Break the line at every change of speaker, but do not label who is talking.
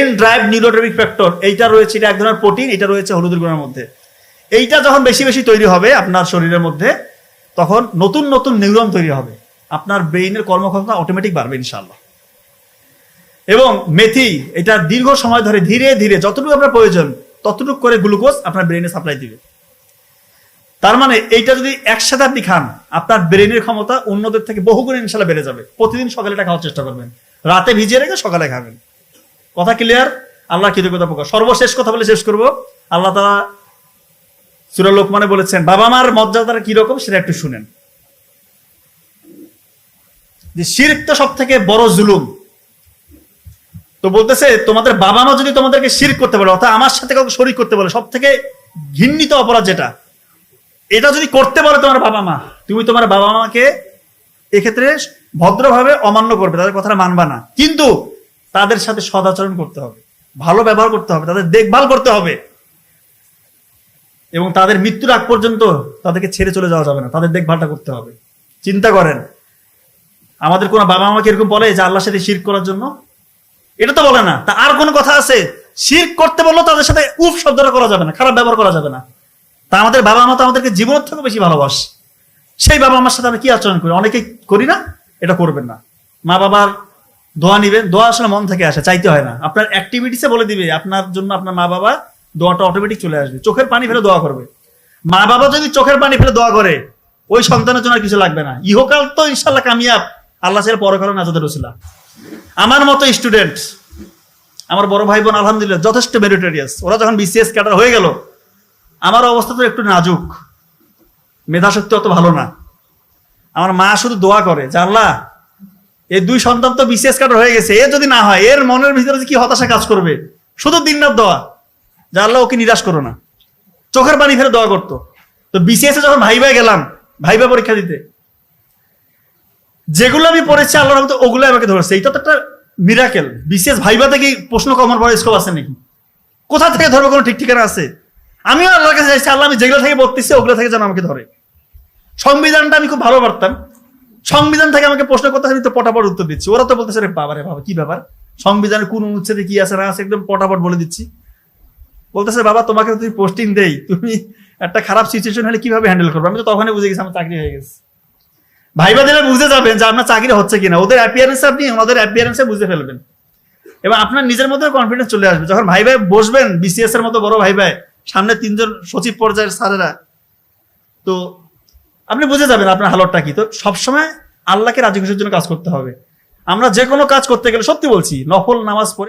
Brain drive neurotrophic factor, এইটা রয়েছে, এটা এক ধরনের প্রোটিন, এটা রয়েছে হলুদের গুঁড়ার মধ্যে। এইটা যখন বেশি বেশি তৈরি হবে আপনার শরীরের মধ্যে, তখন নতুন নতুন নিউরন তৈরি হবে, আপনার ব্রেইনের কর্মক্ষমতা অটোমেটিক বাড়বে ইনশাআল্লাহ। এবং মেথি, এটা দীর্ঘ সময় ধরে ধীরে ধীরে যতটুকু আপনার প্রয়োজন ততটুকু করে গ্লুকোজ আপনার ব্রেইনে সাপ্লাই দিবে। তার মানে এইটা যদি একসাথে আপনি খান, আপনার ব্রেইনের ক্ষমতা অন্যদের থেকে বহুগুণ ইনশাআল্লাহ বেড়ে যাবে। প্রতিদিন সকালে এটা খাওয়ার চেষ্টা করবেন, রাতে ভিজিয়ে রেখে সকালে খাবেন। কথা ক্লিয়ার? আল্লাহ কৃতজ্ঞতা প্রকাশ। সর্বশেষ কথা বলে শেষ করব। আল্লাহ তাআলা সূরা লোকমানে বলেছেন, বাবা মার মর্যাদা কিরকম সেটা একটু শুনেন। যে শিরক তো সব থেকে বড় জুলুম। তো বলতেছে, তোমাদের বাবা মা যদি তোমাদেরকে শিরক করতে বলে, অর্থাৎ আমার সাথে কাউকে শরীক করতে বলে, সব থেকে ঘৃণিত অপরাধ যেটা, এটা যদি করতে বলে তোমার বাবা মা, তুমি তোমার বাবা মাকে এক্ষেত্রে ভদ্রভাবে অমান্য করবে, তাদের কথাটা মানবা না, কিন্তু তাদের সাথে সদাচরণ করতে হবে, ভালো ব্যবহার করতে হবে, তাদের দেখভাল করতে হবে, এবং তাদের মৃত্যুর আগ পর্যন্ত তাদেরকে ছেড়ে চলে যাওয়া যাবে না, তাদের দেখভালটা করতে হবে। চিন্তা করেন, আমাদের কোনো বাবা মাকে এরকম বলে যে আল্লাহর সাথে শিরক করার জন্য? এটা তো বলে না। তা আর কোনো কথা আছে? শিরক করতে বললেও তাদের সাথে উফ শব্দটা করা যাবে না, খারাপ ব্যবহার করা যাবে না। তা আমাদের বাবা মা তো আমাদেরকে জীবনের থেকে বেশি ভালোবাসে, সেই বাবা মার সাথে আমরা কি আচরণ করি? অনেকেই করি না। এটা করবেন না। মা বাবার দোয়া নিবেন, দোয়া আসলে মন থেকে আসে, চাইতে হয় না। আপনার অ্যাক্টিভিটিসে বলে দিবে আপনার জন্য আপনার মা বাবা, দোয়াটা অটোমেটিক চলে আসবে। চোখের পানি ফেলে দোয়া করবে। মা বাবা যদি চোখের পানি ফেলে দোয়া করে, ওই সন্তানের জন্য আর কিছু লাগবে না। ইহকাল তো ইনশাল্লাহ কামিয়াব, আল্লাহ ছেড়ে পরকালে নাজাতের রসিলা। আমার মতো স্টুডেন্ট, আমার বড় ভাই বোন আলহামদুলিল্লাহ যথেষ্ট মেরিটোরিয়াস। ওরা যখন বিসিএস ক্যাডার হয়ে গেল, আমার অবস্থা তো একটু নাজুক, মেধাশক্তি অত ভালো না। আমার মা শুধু দোয়া করে যে আল্লাহ, এই দুই সন্তান তো বিসিএস ক্যাডার হয়ে গেছে, এর যদি না হয়, এর মনের ভিতরে কি হতাশা কাজ করবে। শুধু দিনরাত দোয়া যে আল্লাহ ওকে নিরাশ করো না। চোখের পানি ফেলে দোয়া করতো। তো বিসিএস এ যখন ভাইভাই গেলাম, ভাইভা পরীক্ষা দিতে, যেগুলো আমি পড়েছি আল্লাহর রহমতে ওগুলো আমাকে ধরেছে। এইটা তো একটা মিরাকেল। বিসিএস ভাইভাতে কি প্রশ্ন কমন পড়ার স্কোপ আছে নাকি? কোথা থেকে ধরবে, কোনো ঠিক ঠিকানা আছে? আমিও আল্লাহর কাছে চাইছি, আল্লাহ আমি যেগুলো থেকে পড়তেছি ওগুলো থেকে যেন আমাকে ধরে। সংবিধানটা আমি খুব ভালো পারতাম, সংবিধান থেকে আমাকে প্রশ্ন করতে আমি তো পটাপট উত্তর দিচ্ছি। ওরা তো বলতেছে রে বাবা রে বাবা, কি ব্যাপার, সংবিধানের কোন অনুচ্ছেদে কি আছে না আছে একদম পটাপট বলে দিচ্ছি। বলতেছে বাবা তোমাকে তুমি পোস্টিং দেই, তুমি একটা খারাপ সিচুয়েশন হলে কিভাবে হ্যান্ডেল করবে? আমি তো তখনই বুঝে গেছি আমার চাকরি হয়ে গেছে। ভাইবা দিলে বুঝে যাবেন যে আপনার চাকরি হচ্ছে কিনা। ওদের অ্যাপিয়ারেন্সে আপনি ওনাদের অ্যাপিয়ারেন্সে বুঝে ফেলবেন, এবং আপনার নিজের মধ্যে কনফিডেন্স চলে আসবে। যখন ভাই ভাই বসবেন বিসিএস এর মতো বড় ভাই ভাই সামনে, তিনজন সচিব পর্যায়ের স্যারেরা, তো আপনি বুঝে যাবেন আপনার হালতটা কি। তো সবসময় আল্লাহকে রাজি খুশির জন্য কাজ করতে হবে। আমরা যে কোনো কাজ করতে গেলে, সত্যি বলছি, নফল নামাজ পড়ে